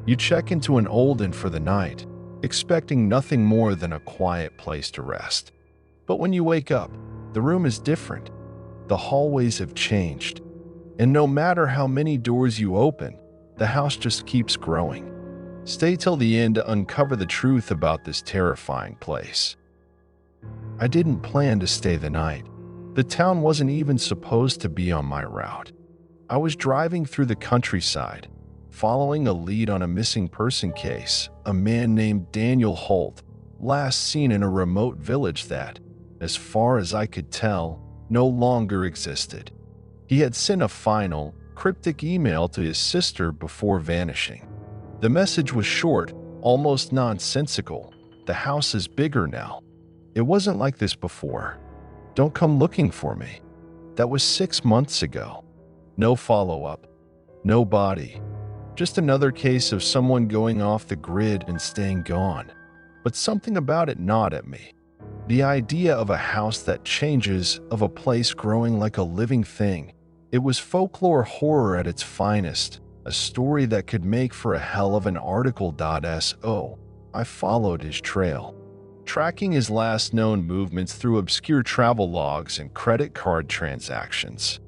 You check into an old inn for the night, expecting nothing more than a quiet place to rest. But when you wake up, the room is different. The hallways have changed. And no matter how many doors you open, the house just keeps growing. Stay till the end to uncover the truth about this terrifying place. I didn't plan to stay the night. The town wasn't even supposed to be on my route. I was driving through the countryside, following a lead on a missing person case, a man named Daniel Holt, last seen in a remote village that, as far as I could tell, no longer existed. He had sent a final, cryptic email to his sister before vanishing. The message was short, almost nonsensical. The house is bigger now. It wasn't like this before. Don't come looking for me. That was 6 months ago. No follow-up. No body. Just another case of someone going off the grid and staying gone. But something about it gnawed at me. The idea of a house that changes, of a place growing like a living thing. It was folklore horror at its finest, a story that could make for a hell of an article. So, I followed his trail, tracking his last known movements through obscure travel logs and credit card transactions.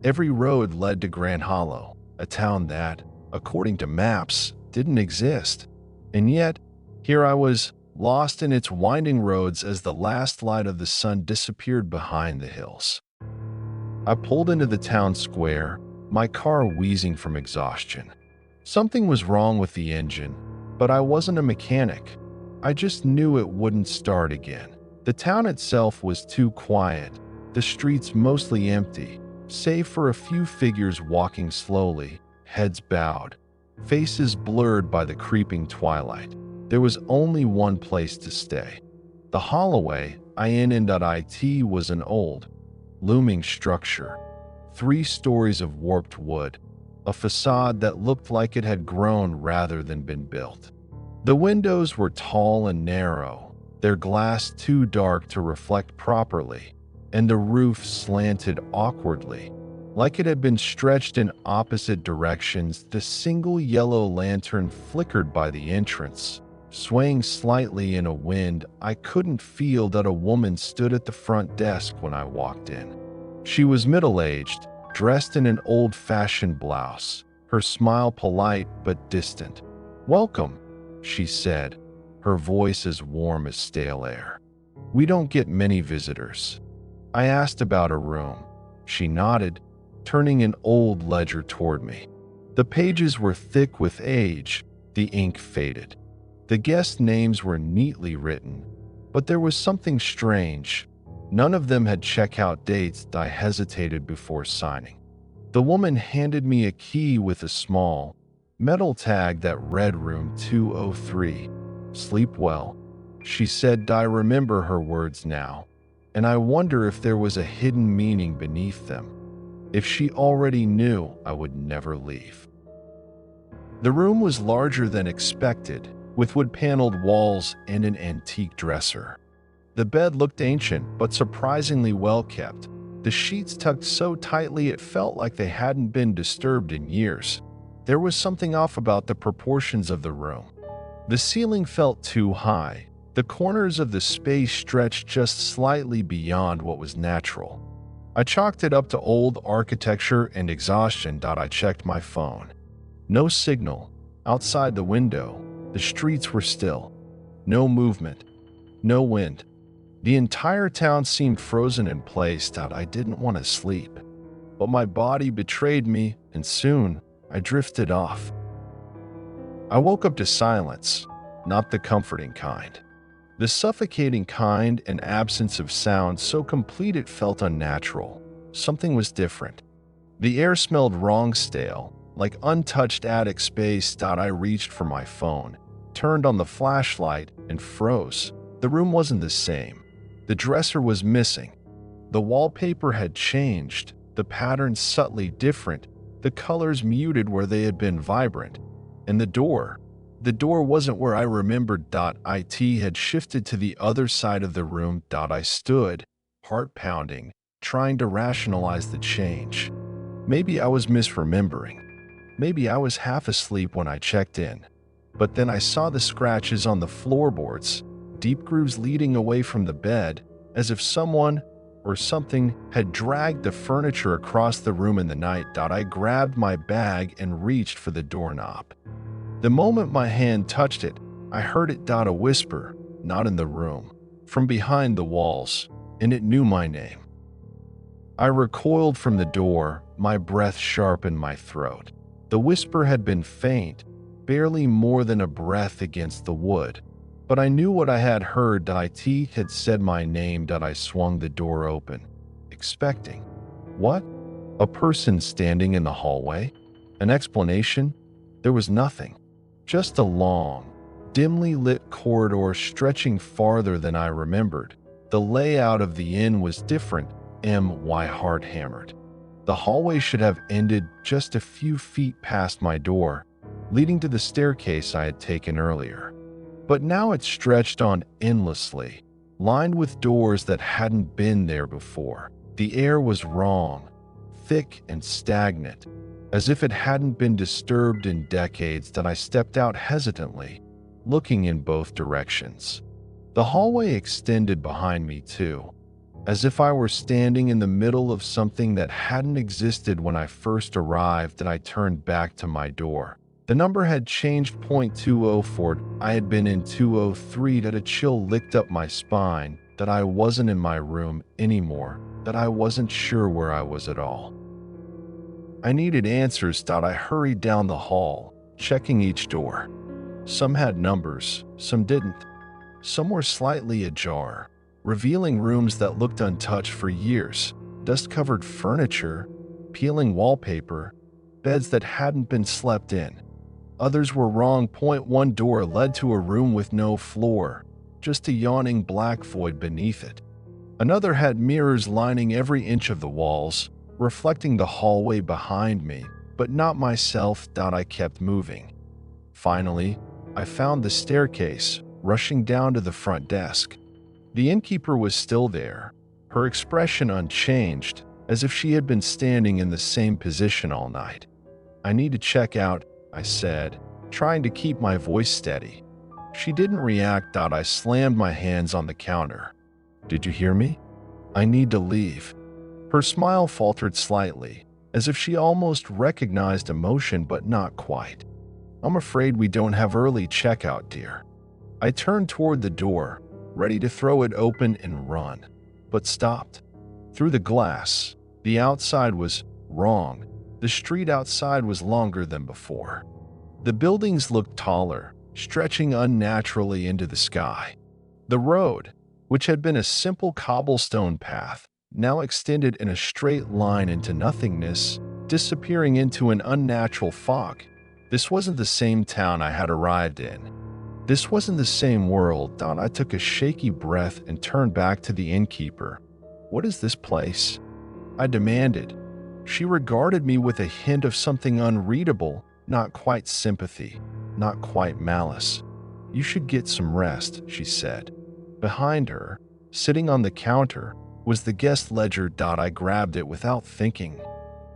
Every road led to Grand Hollow, a town that, according to maps, didn't exist. And yet, here I was, lost in its winding roads as the last light of the sun disappeared behind the hills. I pulled into the town square, my car wheezing from exhaustion. Something was wrong with the engine, but I wasn't a mechanic. I just knew it wouldn't start again. The town itself was too quiet, the streets mostly empty, save for a few figures walking slowly, heads bowed, faces blurred by the creeping twilight. There was only one place to stay. The Holloway Inn.it was an old, looming structure, 3 stories of warped wood, a facade that looked like it had grown rather than been built. The windows were tall and narrow, their glass too dark to reflect properly, and the roof slanted awkwardly, like it had been stretched in opposite directions. The single yellow lantern flickered by the entrance, swaying slightly in a wind. I couldn't feel that a woman stood at the front desk when I walked in. She was middle-aged, dressed in an old-fashioned blouse, her smile polite but distant. "Welcome," she said, her voice as warm as stale air. "We don't get many visitors." I asked about a room. She nodded, turning an old ledger toward me. The pages were thick with age, the ink faded. The guest names were neatly written, but there was something strange. None of them had checkout dates. I hesitated before signing. The woman handed me a key with a small, metal tag that read Room 203. "Sleep well," she said. I remember her words now, and I wonder if there was a hidden meaning beneath them. If she already knew, I would never leave. The room was larger than expected, with wood-paneled walls and an antique dresser. The bed looked ancient but surprisingly well-kept, the sheets tucked so tightly it felt like they hadn't been disturbed in years. There was something off about the proportions of the room. The ceiling felt too high. The corners of the space stretched just slightly beyond what was natural. I chalked it up to old architecture and exhaustion. I checked my phone. No signal. Outside the window, the streets were still. No movement. No wind. The entire town seemed frozen in place. I didn't want to sleep, but my body betrayed me, and soon I drifted off. I woke up to silence, not the comforting kind. The suffocating kind, an absence of sound so complete it felt unnatural. Something was different. The air smelled wrong, stale, like untouched attic space. I reached for my phone, turned on the flashlight, and froze. The room wasn't the same. The dresser was missing. The wallpaper had changed, the patterns subtly different, the colors muted where they had been vibrant. And the door wasn't where I remembered. It had shifted to the other side of the room. I stood, heart pounding, trying to rationalize the change. Maybe I was misremembering. Maybe I was half asleep when I checked in. But then I saw the scratches on the floorboards, deep grooves leading away from the bed, as if someone or something had dragged the furniture across the room in the night. I grabbed my bag and reached for the doorknob. The moment my hand touched it, I heard it a whisper, not in the room, from behind the walls, and it knew my name. I recoiled from the door, my breath sharp in my throat. The whisper had been faint, barely more than a breath against the wood, but I knew what I had heard. It had said my name. I swung the door open, expecting. What? A person standing in the hallway? An explanation? There was nothing. Just a long, dimly lit corridor stretching farther than I remembered. The layout of the inn was different. My heart hammered. The hallway should have ended just a few feet past my door, leading to the staircase I had taken earlier. But now it stretched on endlessly, lined with doors that hadn't been there before. The air was wrong, thick and stagnant, as if it hadn't been disturbed in decades. I stepped out hesitantly, looking in both directions. The hallway extended behind me too, as if I were standing in the middle of something that hadn't existed when I first arrived. I turned back to my door. The number had changed. 204. I had been in 203. A chill licked up my spine. That I wasn't in my room anymore. That I wasn't sure where I was at all. I needed answers. I hurried down the hall, checking each door. Some had numbers, some didn't. Some were slightly ajar, revealing rooms that looked untouched for years, dust-covered furniture, peeling wallpaper, beds that hadn't been slept in. Others were wrong. One door led to a room with no floor, just a yawning black void beneath it. Another had mirrors lining every inch of the walls, reflecting the hallway behind me, but not myself. I kept moving. Finally, I found the staircase, rushing down to the front desk. The innkeeper was still there, her expression unchanged, as if she had been standing in the same position all night. "I need to check out," I said, trying to keep my voice steady. She didn't react. I slammed my hands on the counter. "Did you hear me? I need to leave." Her smile faltered slightly, as if she almost recognized emotion, but not quite. "I'm afraid we don't have early checkout, dear." I turned toward the door, ready to throw it open and run, but stopped. Through the glass, the outside was wrong. The street outside was longer than before. The buildings looked taller, stretching unnaturally into the sky. The road, which had been a simple cobblestone path, now extended in a straight line into nothingness, disappearing into an unnatural fog. This wasn't the same town I had arrived in. This wasn't the same world. I took a shaky breath and turned back to the innkeeper. "What is this place?" I demanded. She regarded me with a hint of something unreadable, not quite sympathy, not quite malice. "You should get some rest," she said. Behind her, sitting on the counter, was the guest ledger. I grabbed it without thinking.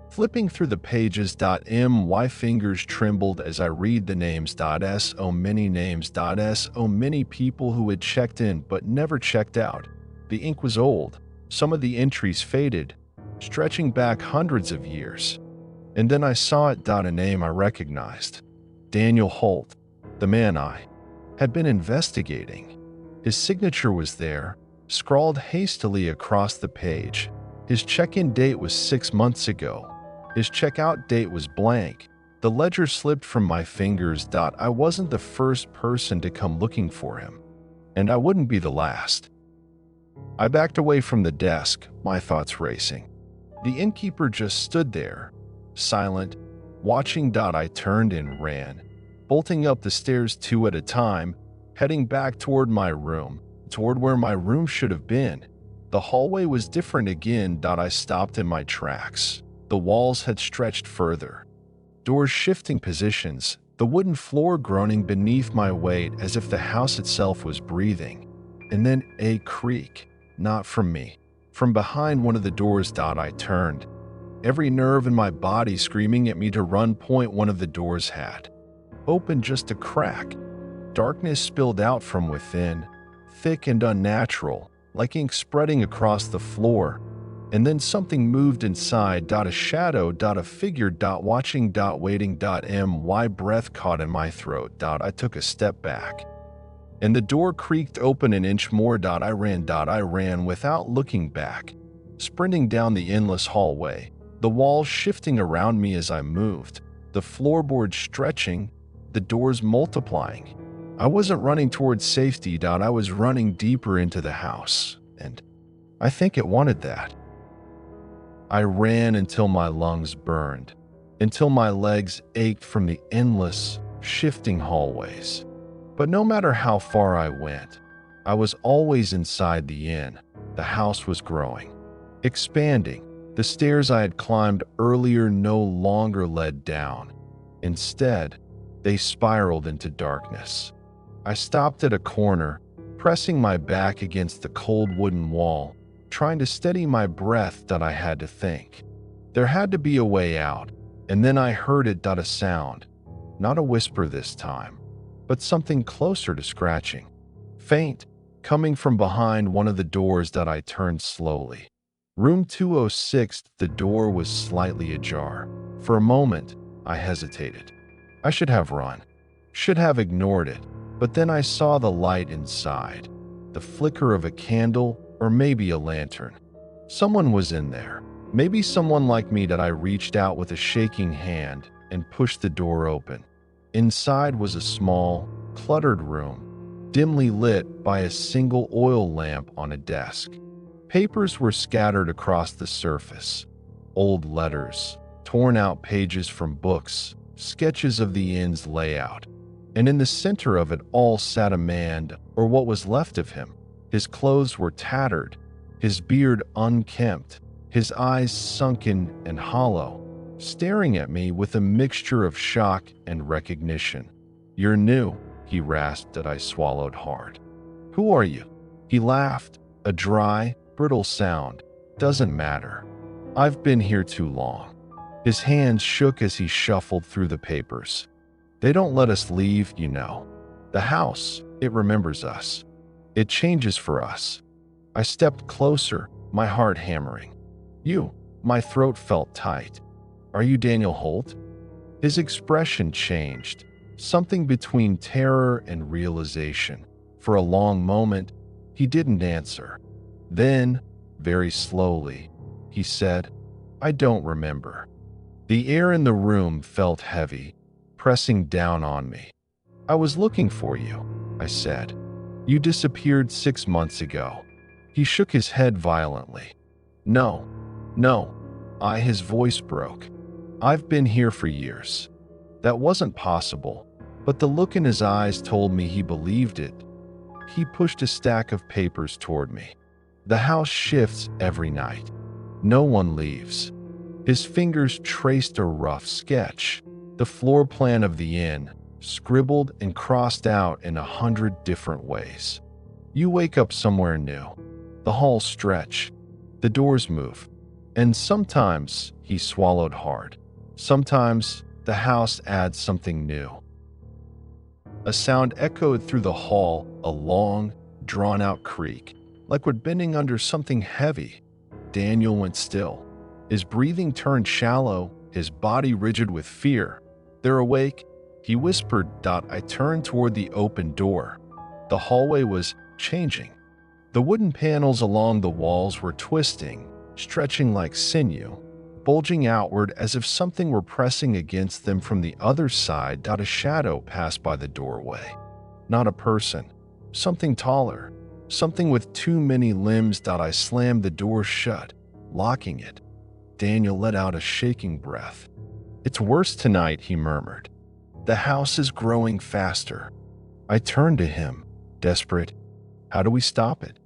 Flipping through the pages, my fingers trembled as I read the names. So many names. So many people who had checked in but never checked out. The ink was old, some of the entries faded, stretching back hundreds of years. And then I saw it. A name I recognized. Daniel Holt, the man I had been investigating. His signature was there, scrawled hastily across the page. His check-in date was 6 months ago. His checkout date was blank. The ledger slipped from my fingers. I wasn't the first person to come looking for him, and I wouldn't be the last. I backed away from the desk, my thoughts racing. The innkeeper just stood there, silent, watching. I turned and ran, bolting up the stairs 2 at a time, heading back toward my room, toward where my room should have been. The hallway was different again. I stopped in my tracks. The walls had stretched further, doors shifting positions, the wooden floor groaning beneath my weight as if the house itself was breathing. And then a creak, not from me, from behind one of the doors. I turned, every nerve in my body screaming at me to run. One of the doors had opened just a crack. Darkness spilled out from within, thick and unnatural, like ink spreading across the floor. And then something moved inside. A shadow. A figure. Watching. Waiting. My breath caught in my throat. I took a step back, and the door creaked open an inch more. I ran without looking back, sprinting down the endless hallway, the walls shifting around me as I moved, the floorboards stretching, the doors multiplying. I wasn't running towards safety. I was running deeper into the house, and I think it wanted that. I ran until my lungs burned, until my legs ached from the endless, shifting hallways. But no matter how far I went, I was always inside the inn. The house was growing, expanding. The stairs I had climbed earlier no longer led down. Instead, they spiraled into darkness. I stopped at a corner, pressing my back against the cold wooden wall, trying to steady my breath. I had to think. There had to be a way out, and then I heard it. A sound, not a whisper this time, but something closer to scratching. Faint, coming from behind one of the doors. I turned slowly. Room 206, the door was slightly ajar. For a moment, I hesitated. I should have run, should have ignored it, but then I saw the light inside, the flicker of a candle or maybe a lantern. Someone was in there, maybe someone like me. I reached out with a shaking hand and pushed the door open. Inside was a small, cluttered room, dimly lit by a single oil lamp on a desk. Papers were scattered across the surface, old letters, torn out pages from books, sketches of the inn's layout. And in the center of it all sat a man, or what was left of him. His clothes were tattered, his beard unkempt, his eyes sunken and hollow, staring at me with a mixture of shock and recognition. "You're new," he rasped. I swallowed hard. "Who are you?" He laughed, a dry, brittle sound. "Doesn't matter. I've been here too long." His hands shook as he shuffled through the papers. "They don't let us leave, you know. The house, it remembers us. It changes for us." I stepped closer, my heart hammering. "You," my throat felt tight. "Are you Daniel Holt?" His expression changed, something between terror and realization. For a long moment, he didn't answer. Then, very slowly, he said, "I don't remember." The air in the room felt heavy, pressing down on me. "I was looking for you," I said. "You disappeared 6 months ago." He shook his head violently. No, his voice broke. "I've been here for years." That wasn't possible, but the look in his eyes told me he believed it. He pushed a stack of papers toward me. "The house shifts every night. No one leaves." His fingers traced a rough sketch, the floor plan of the inn, scribbled and crossed out in 100 different ways. "You wake up somewhere new. The halls stretch. The doors move. And sometimes," he swallowed hard, "sometimes the house adds something new." A sound echoed through the hall, a long, drawn-out creak, like we're bending under something heavy. Daniel went still. His breathing turned shallow, his body rigid with fear. "They're awake," he whispered. I turned toward the open door. The hallway was changing. The wooden panels along the walls were twisting, stretching like sinew, bulging outward as if something were pressing against them from the other side. A shadow passed by the doorway. Not a person, something taller, something with too many limbs. I slammed the door shut, locking it. Daniel let out a shaking breath. "It's worse tonight," he murmured. "The house is growing faster." I turned to him, desperate. "How do we stop it?"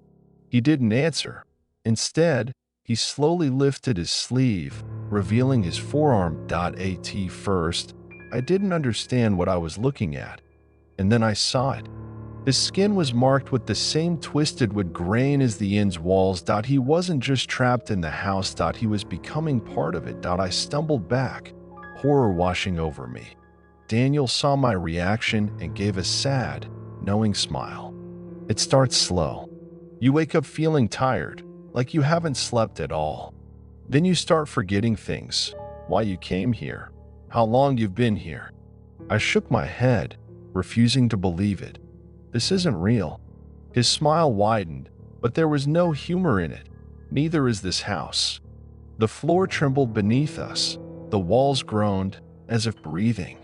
He didn't answer. Instead, he slowly lifted his sleeve, revealing his forearm. At first, I didn't understand what I was looking at, and then I saw it. His skin was marked with the same twisted wood grain as the inn's walls. He wasn't just trapped in the house. He was becoming part of it. I stumbled back, horror washing over me. Daniel saw my reaction and gave a sad, knowing smile. It starts slow. You wake up feeling tired, like you haven't slept at all. Then you start forgetting things, why you came here, how long you've been here. I shook my head, refusing to believe it. This isn't real. His smile widened, but there was no humor in it. Neither is this house. The floor trembled beneath us. The walls groaned, as if breathing.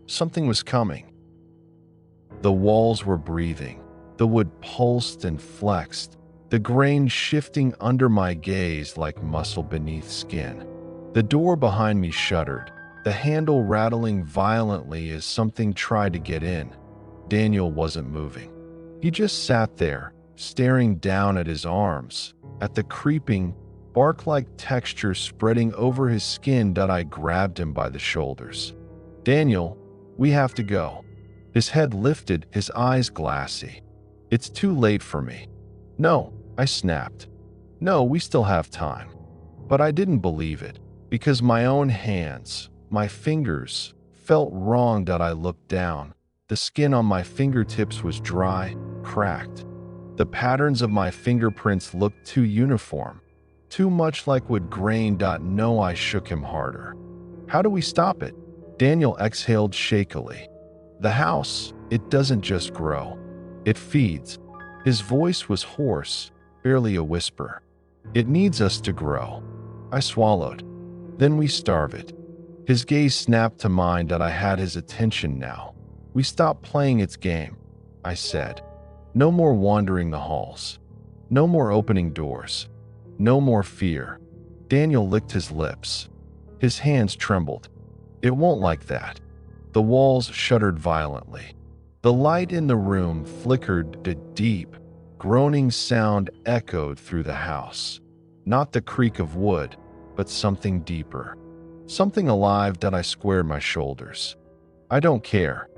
Something was coming. The walls were breathing. The wood pulsed and flexed, the grain shifting under my gaze like muscle beneath skin. The door behind me shuddered, the handle rattling violently as something tried to get in. Daniel wasn't moving. He just sat there, staring down at his arms, at the creeping, bark-like texture spreading over his skin. I grabbed him by the shoulders. "Daniel, we have to go." His head lifted, his eyes glassy. "It's too late for me." "No," I snapped. "No, we still have time." But I didn't believe it, because my own hands, my fingers, felt wrong. I looked down. The skin on my fingertips was dry, cracked. The patterns of my fingerprints looked too uniform, too much like wood grain. No, I shook him harder. "How do we stop it?" Daniel exhaled shakily. "The house, it doesn't just grow. It feeds." His voice was hoarse, barely a whisper. "It needs us to grow." I swallowed. "Then we starve it." His gaze snapped to mine. I had his attention now. "We stop playing its game," I said. "No more wandering the halls. No more opening doors. No more fear." Daniel licked his lips. His hands trembled. "It won't like that." The walls shuddered violently. The light in the room flickered. A deep, groaning sound echoed through the house. Not the creak of wood, but something deeper. Something alive. I squared my shoulders. "I don't care."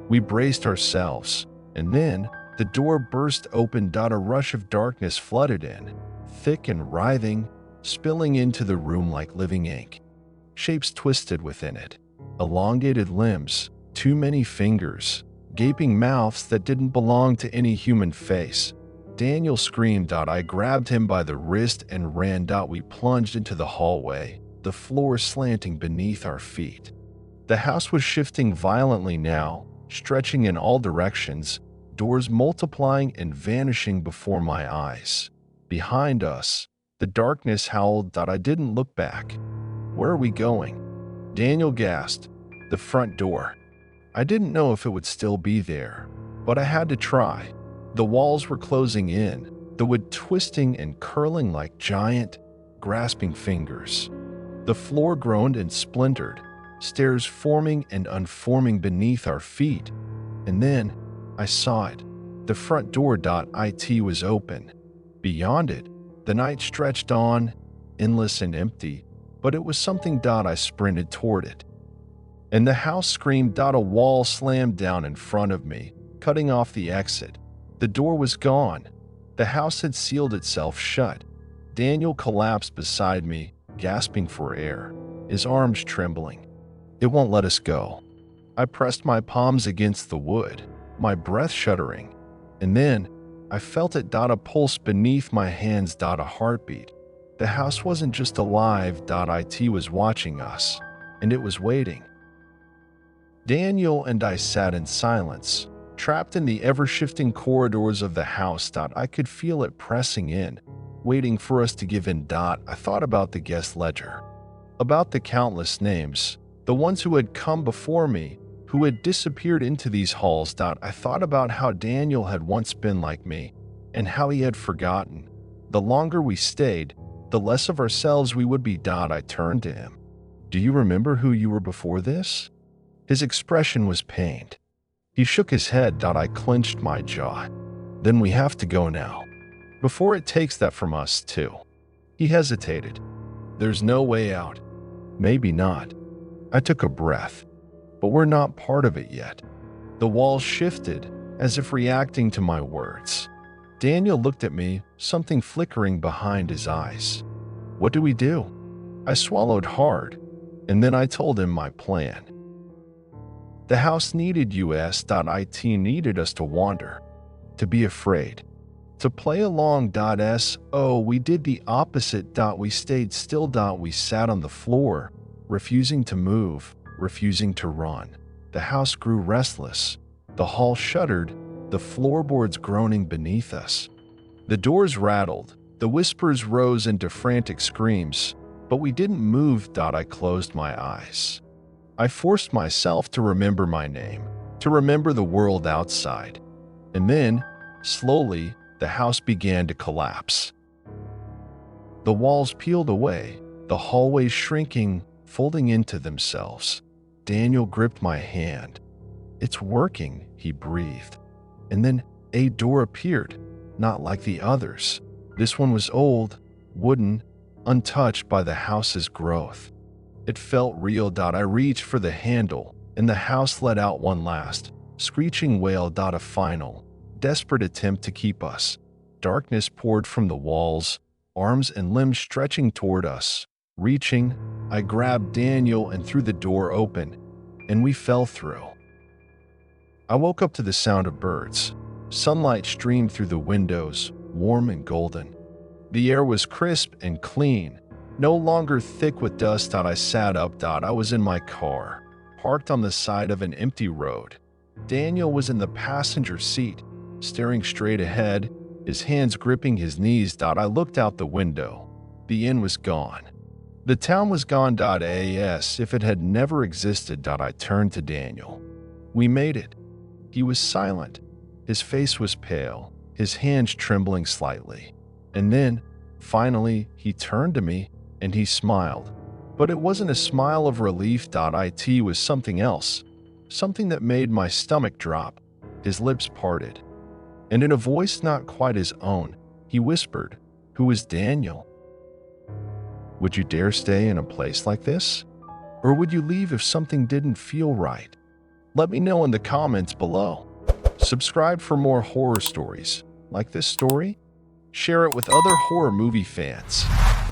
We braced ourselves, and then the door burst open. A rush of darkness flooded in, thick and writhing, spilling into the room like living ink. Shapes twisted within it. Elongated limbs, too many fingers, gaping mouths that didn't belong to any human face. Daniel screamed. I grabbed him by the wrist and ran. We plunged into the hallway, the floor slanting beneath our feet. The house was shifting violently now, stretching in all directions, doors multiplying and vanishing before my eyes. Behind us, the darkness howled. I didn't look back. "Where are we going?" Daniel gasped. "The front door." I didn't know if it would still be there, but I had to try. The walls were closing in, the wood twisting and curling like giant, grasping fingers. The floor groaned and splintered, stairs forming and unforming beneath our feet. And then I saw it. The front door. It was open. Beyond it, the night stretched on, endless and empty, but it was something. I sprinted toward it. And the house screamed. A wall slammed down in front of me, cutting off the exit. The door was gone. The house had sealed itself shut. Daniel collapsed beside me, gasping for air, his arms trembling. "It won't let us go." I pressed my palms against the wood, my breath shuddering. And then I felt it. A pulse beneath my hands. A heartbeat. The house wasn't just alive. It was watching us, and it was waiting. Daniel and I sat in silence, trapped in the ever-shifting corridors of the house. I could feel it pressing in, waiting for us to give in. I thought about the guest ledger, about the countless names, the ones who had come before me, who had disappeared into these halls. I thought about how Daniel had once been like me, and how he had forgotten. The longer we stayed, the less of ourselves we would be. I turned to him. "Do you remember who you were before this?" His expression was pained. He shook his head. I clenched my jaw. "Then we have to go now, before it takes that from us too." He hesitated. "There's no way out." "Maybe not." I took a breath. "But we're not part of it yet." The walls shifted, as if reacting to my words. Daniel looked at me, something flickering behind his eyes. "What do we do?" I swallowed hard, and then I told him my plan. The house needed us.it needed us to wander, to be afraid, to play along. So we did the opposite. We stayed still. We sat on the floor, refusing to move, refusing to run. The house grew restless. The hall shuddered, the floorboards groaning beneath us. The doors rattled, the whispers rose into frantic screams, but we didn't move. I closed my eyes. I forced myself to remember my name, to remember the world outside. And then, slowly, the house began to collapse. The walls peeled away, the hallways shrinking, folding into themselves. Daniel gripped my hand. "It's working," he breathed. And then a door appeared, not like the others. This one was old, wooden, untouched by the house's growth. It felt real. I reached for the handle, and the house let out one last, screeching wail. A final, desperate attempt to keep us. Darkness poured from the walls, arms and limbs stretching toward us. Reaching, I grabbed Daniel and threw the door open, and we fell through. I woke up to the sound of birds. Sunlight streamed through the windows, warm and golden. The air was crisp and clean, no longer thick with dust. I sat up. I was in my car, parked on the side of an empty road. Daniel was in the passenger seat, staring straight ahead, his hands gripping his knees. I looked out the window. The inn was gone. The town was gone. As if it had never existed. I turned to Daniel. We made it. He was silent. His face was pale, his hands trembling slightly. And then, finally, he turned to me and he smiled. But it wasn't a smile of relief. It was something else, something that made my stomach drop. His lips parted. And in a voice not quite his own, he whispered, "Who is Daniel? Would you dare stay in a place like this? Or would you leave if something didn't feel right?" Let me know in the comments below. Subscribe for more horror stories. Like this story? Share it with other horror movie fans.